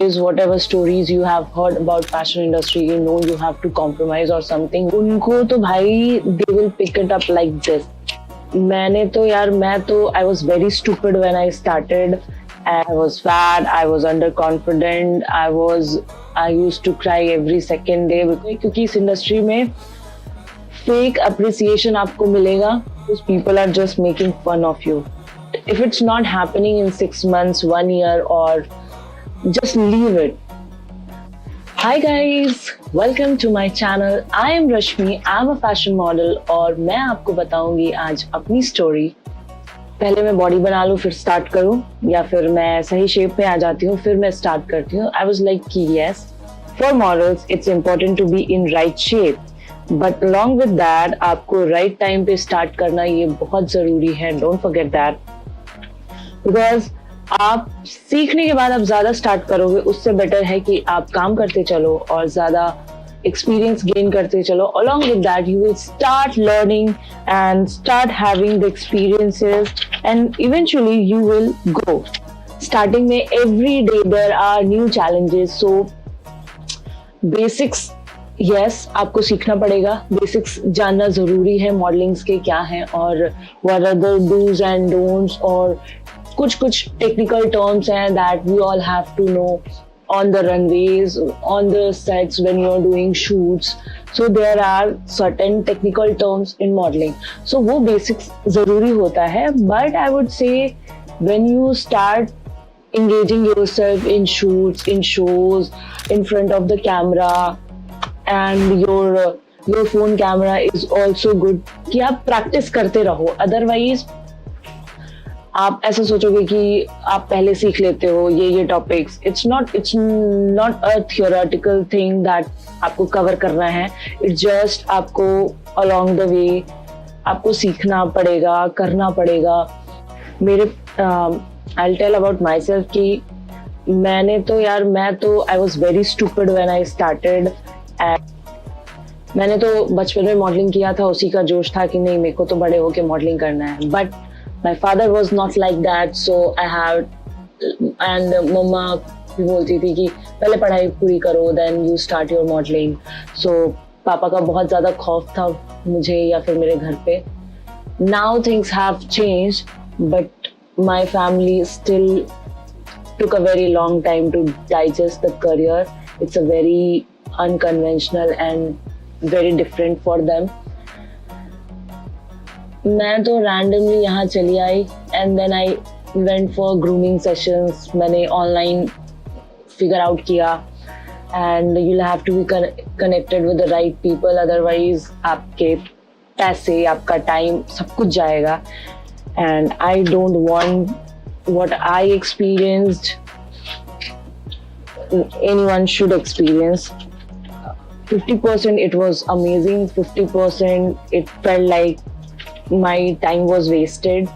is whatever stories you have heard about fashion industry, you know you have to compromise or something. उनको तो भाई they will pick it up like this. I was very stupid when I started. I was fat, I was underconfident, I used to cry every second day क्योंकि इस industry में fake appreciation आपको मिलेगा because people are just making fun of you. If it's not happening in 6 months, 1 year, or just leave it. Hi guys, welcome to my channel. I am Rashmi, I'm a fashion model और मैं आपको बताऊंगी आज अपनी story. पहले मैं body बना लूँ फिर स्टार्ट करूँ या फिर मैं सही शेप में आ जाती हूँ फिर मैं स्टार्ट करती हूँ. I was like कि yes, for models it's important to be in right shape. But along with that आपको right time पे स्टार्ट करना ये बहुत ज़रूरी है. Don't forget that. Because आप सीखने के बाद आप ज़्यादा स्टार्ट करोगे उससे बेटर है कि आप काम करते चलो और ज़्यादा एक्सपीरियंस गेन करते चलो. Along with that you will start learning and start having the experiences and eventually you will go. Starting में every day there are new challenges, so basics yes आपको सीखना पड़ेगा. बेसिक्स जानना ज़रूरी है मॉडलिंग्स के क्या हैं और what are the do's and don'ts और कुछ टेक्निकल टर्म्स हैं that we all have to know on the runways, on the sets when you're doing shoots. So there are certain technical terms in modeling. So वो basics ज़रूरी होता है. But I would say when you start engaging yourself in shoots, in shows, in front of the camera, and your phone camera is also good कि आप practice करते रहो. Otherwise आप ऐसा सोचोगे कि आप पहले सीख लेते हो ये topics. It's not a theoretical thing that आपको कवर करना है. इट्स जस्ट आपको अलोंग द वे आपको सीखना पड़ेगा, करना पड़ेगा. मेरे I tell about my myself मैं तो I was very stupid when I started. मैंने तो बचपन में मॉडलिंग किया था, उसी का जोश था कि नहीं मेरे को तो बड़े होके मॉडलिंग करना है. But my father was not like that, so I had and मम्मा भी बोलती थी कि पहले पढ़ाई पूरी करो then you start your modeling. So पापा का बहुत ज़्यादा खौफ था मुझे या फिर मेरे घर पे. Now things have changed, but my family still took a very long time to digest the career. It's a very unconventional and very different for them. मैं तो रैंडमली यहाँ चली आई and then I went for grooming sessions. मैंने online figure out किया and you will have to be connected with the right people, otherwise आपके पैसे, आपका टाइम सब कुछ जाएगा. And I don't want what I experienced anyone should experience. 50% it was amazing, 50% it felt like my time was wasted.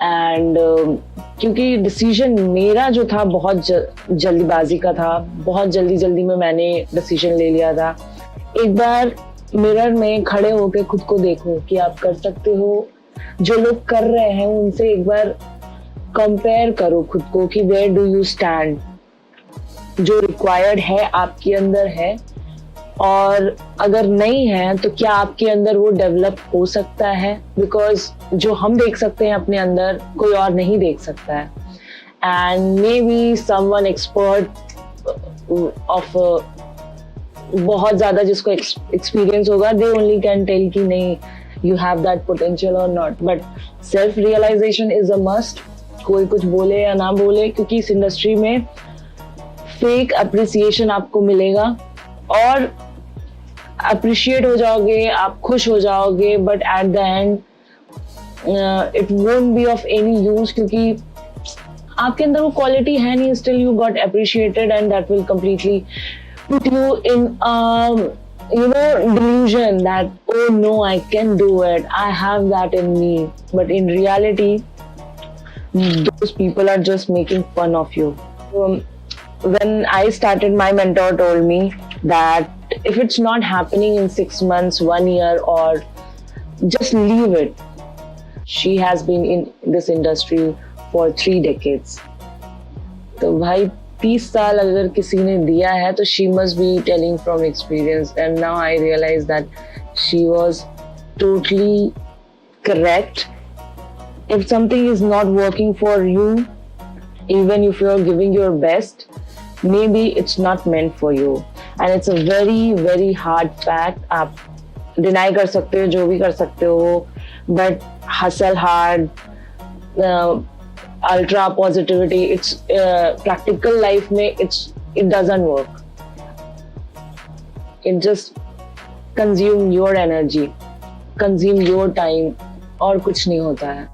and क्योंकि decision मेरा जो था बहुत जल्दीबाजी का था, बहुत जल्दी में मैंने डिसीजन ले लिया था. एक बार मिरर में खड़े होकर खुद को देखो कि आप कर सकते हो. जो लोग कर रहे हैं उनसे एक बार कंपेयर करो खुद को कि वेयर डू यू स्टैंड. जो रिक्वायर्ड है आपके अंदर है और अगर नहीं है तो क्या आपके अंदर वो डेवलप हो सकता है. बिकॉज जो हम देख सकते हैं अपने अंदर कोई और नहीं देख सकता है. And may be someone expert of बहुत ज़्यादा जिसको एक्सपीरियंस होगा, दे ओनली कैन टेल कि नहीं यू हैव दैट पोटेंशियल और not. But self realisation is a must. कोई कुछ बोले या ना बोले, क्योंकि इस इंडस्ट्री में फेक अप्रिसिएशन आपको मिलेगा और अप्रिशिएट हो जाओगे, आप खुश हो जाओगे, but at the end it won't be of any use क्योंकि आपके अंदर वो क्वालिटी है नहीं. Still you got appreciated and that will completely put you in delusion that oh no I can do it, I have that in me. But in reality those people are just making fun of you. When I started, my mentor told me that if it's not happening in 6 months, 1 year, or just leave it. She has been in this industry for 3 decades. तो भाई 30 साल अगर किसी ने दिया है तो she must be telling from experience, and now I realize that she was totally correct. If something is not working for you, even if you're giving your best, maybe it's not meant for you. And it's a very very hard fact. आप deny कर सकते हो, जो भी कर सकते हो, but hustle hard, ultra positivity, it's practical life में it doesn't work. It just consume your energy, consume your time, और कुछ नहीं होता है.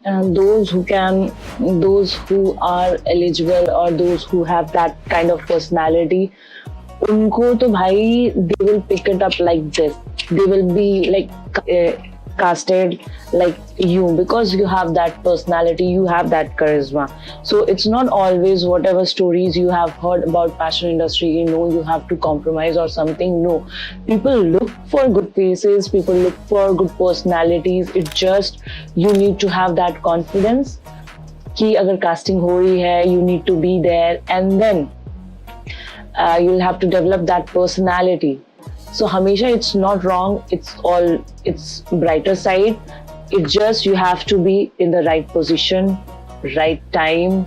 And those who are eligible, or those who have that kind of personality, उनको तो भाई they will pick it up like this. They will be like casted like you, because you have that personality, you have that charisma. So it's not always whatever stories you have heard about fashion industry, you have to compromise or something. No, people look for good faces, people look for good personalities. It's just you need to have that confidence कि अगर casting हो रही है, you need to be there, and then you'll have to develop that personality. So हमेशा it's not wrong, it's brighter side. It's just you have to be in the right position, right time,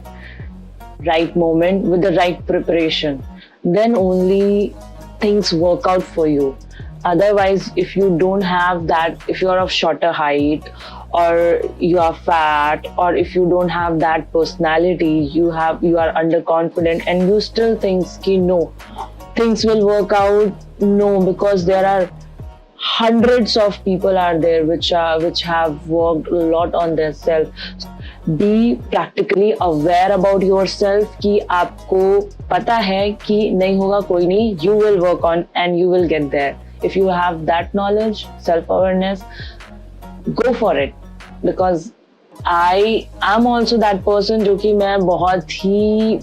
right moment, with the right preparation. Then only things work out for you. Otherwise, if you don't have that, if you're of shorter height, or you are fat, or if you don't have that personality, you are underconfident, and you still think ki no, things will work out. No, because there are hundreds of people out there which have worked a lot on their self. Be practically aware about yourself कि आपको पता है कि नहीं होगा कोई नहीं, you will work on and you will get there. If you have that knowledge, self-awareness, go for it. Because I am also that person जो कि मैं बहुत ही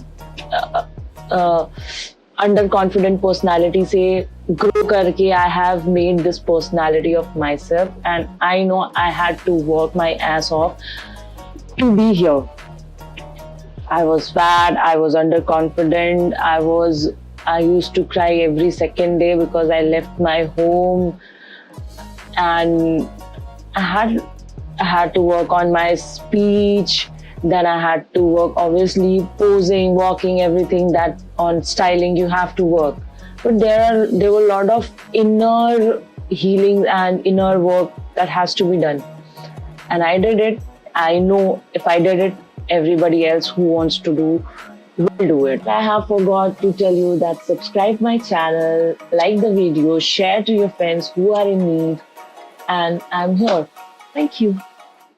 underconfident personality से grow करके I have made this personality of myself, and I know I had to work my ass off to be here. I was fat, I was underconfident, I used to cry every second day because I left my home, and I had to work on my speech. Then I had to work, obviously, posing, walking, everything that on styling you have to work. But there were a lot of inner healing and inner work that has to be done. And I did it. I know if I did it, everybody else who wants to do will do it. I have forgot to tell you that subscribe my channel, like the video, share to your friends who are in need, and I'm here. Thank you.